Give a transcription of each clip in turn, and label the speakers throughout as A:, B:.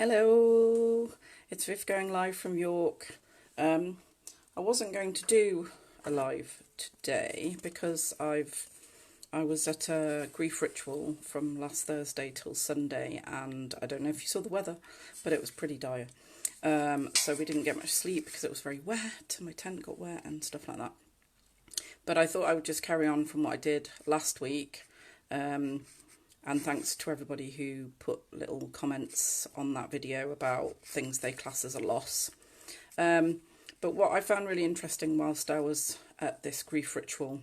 A: Hello, it's Viv going live from York. I wasn't going to do a live today because I was at a grief ritual from last Thursday till Sunday, and I don't know if you saw the weather, but it was pretty dire. So we didn't get much sleep because it was very wet, and my tent got wet and stuff like that. But I thought I would just carry on from what I did last week. And thanks to everybody who put little comments on that video about things they class as a loss. But what I found really interesting whilst I was at this grief ritual,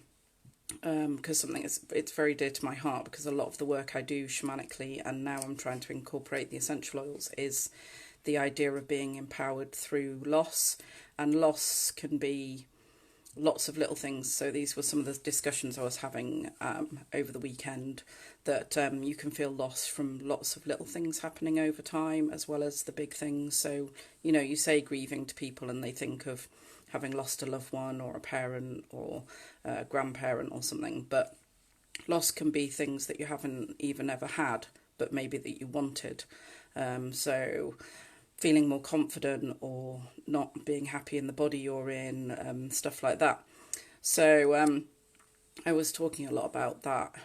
A: because it's very dear to my heart, because a lot of the work I do shamanically, and now I'm trying to incorporate the essential oils, is the idea of being empowered through loss. And loss can be lots of little things. So these were some of the discussions I was having over the weekend, that you can feel loss from lots of little things happening over time as well as the big things. So, you know, you say grieving to people and they think of having lost a loved one or a parent or a grandparent or something, but loss can be things that you haven't even ever had, but maybe that you wanted. So feeling more confident or not being happy in the body you're in, stuff like that. So I was talking a lot about that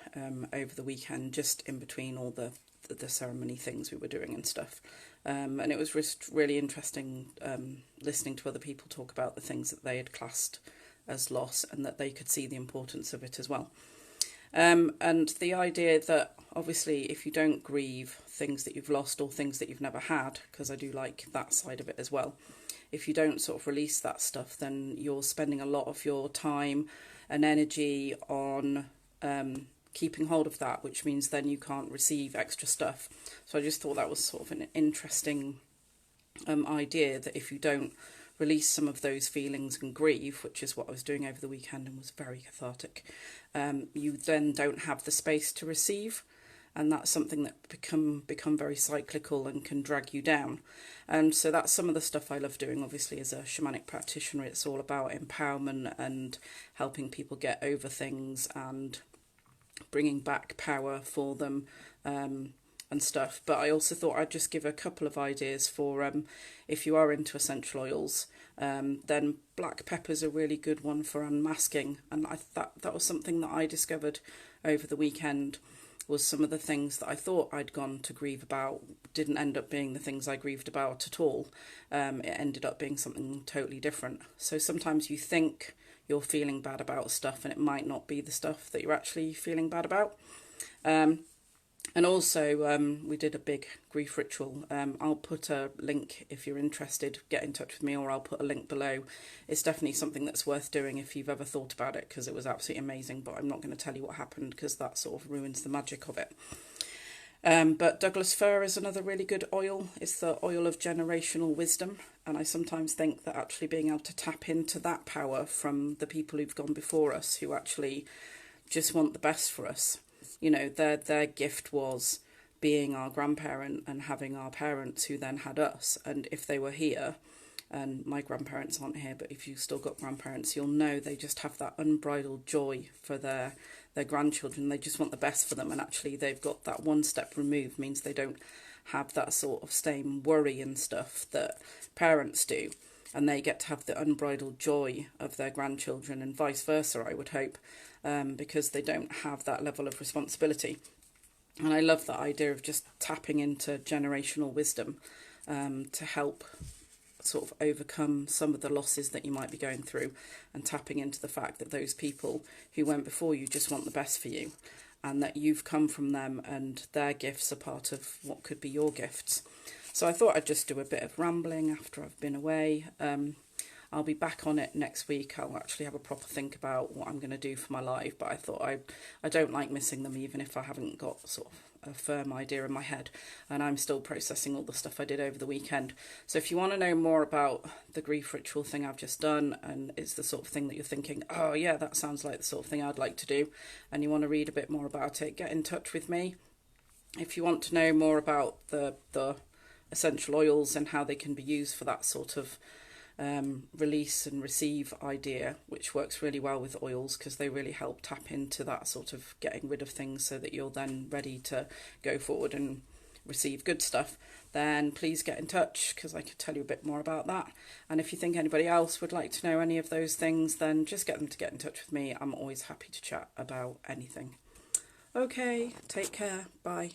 A: over the weekend, just in between all the ceremony things we were doing and stuff. And it was just really interesting listening to other people talk about the things that they had classed as loss and that they could see the importance of it as well. And the idea that obviously if you don't grieve things that you've lost or things that you've never had, because I do like that side of it as well, if you don't sort of release that stuff, then you're spending a lot of your time and energy on keeping hold of that, which means then you can't receive extra stuff. So I just thought that was sort of an interesting idea, that if you don't release some of those feelings and grieve, which is what I was doing over the weekend and was very cathartic, you then don't have the space to receive, and that's something that become very cyclical and can drag you down. And so that's some of the stuff I love doing. Obviously, as a shamanic practitioner, it's all about empowerment and helping people get over things and bringing back power for them, and stuff. But I also thought I'd just give a couple of ideas for if you are into essential oils, then black pepper's a really good one for unmasking. And that was something that I discovered over the weekend, was some of the things that I thought I'd gone to grieve about didn't end up being the things I grieved about at all. It ended up being something totally different. So sometimes you think you're feeling bad about stuff and it might not be the stuff that you're actually feeling bad about. And also, we did a big grief ritual. I'll put a link if you're interested, get in touch with me, or I'll put a link below. It's definitely something that's worth doing if you've ever thought about it, because it was absolutely amazing, but I'm not going to tell you what happened because that sort of ruins the magic of it. But Douglas fir is another really good oil. It's the oil of generational wisdom, and I sometimes think that actually being able to tap into that power from the people who've gone before us, who actually just want the best for us. You know, their gift was being our grandparent and having our parents who then had us. And if they were here, and my grandparents aren't here, but if you've still got grandparents, you'll know they just have that unbridled joy for their grandchildren. They just want the best for them. And actually they've got that one step removed, means they don't have that sort of same worry and stuff that parents do. And they get to have the unbridled joy of their grandchildren, and vice versa, I would hope, because they don't have that level of responsibility. And I love that idea of just tapping into generational wisdom to help sort of overcome some of the losses that you might be going through, and tapping into the fact that those people who went before you just want the best for you, and that you've come from them and their gifts are part of what could be your gifts. So I thought I'd just do a bit of rambling after I've been away. I'll be back on it next week. I'll actually have a proper think about what I'm going to do for my live, but I thought I don't like missing them, even if I haven't got sort of a firm idea in my head, and I'm still processing all the stuff I did over the weekend. So if you want to know more about the grief ritual thing I've just done, and it's the sort of thing that you're thinking, oh yeah, that sounds like the sort of thing I'd like to do, and you want to read a bit more about it, get in touch with me. If you want to know more about the essential oils and how they can be used for that sort of release and receive idea, which works really well with oils because they really help tap into that sort of getting rid of things so that you're then ready to go forward and receive good stuff, then please get in touch, because I could tell you a bit more about that. And if you think anybody else would like to know any of those things, then just get them to get in touch with me. I'm always happy to chat about anything. Okay, take care. Bye.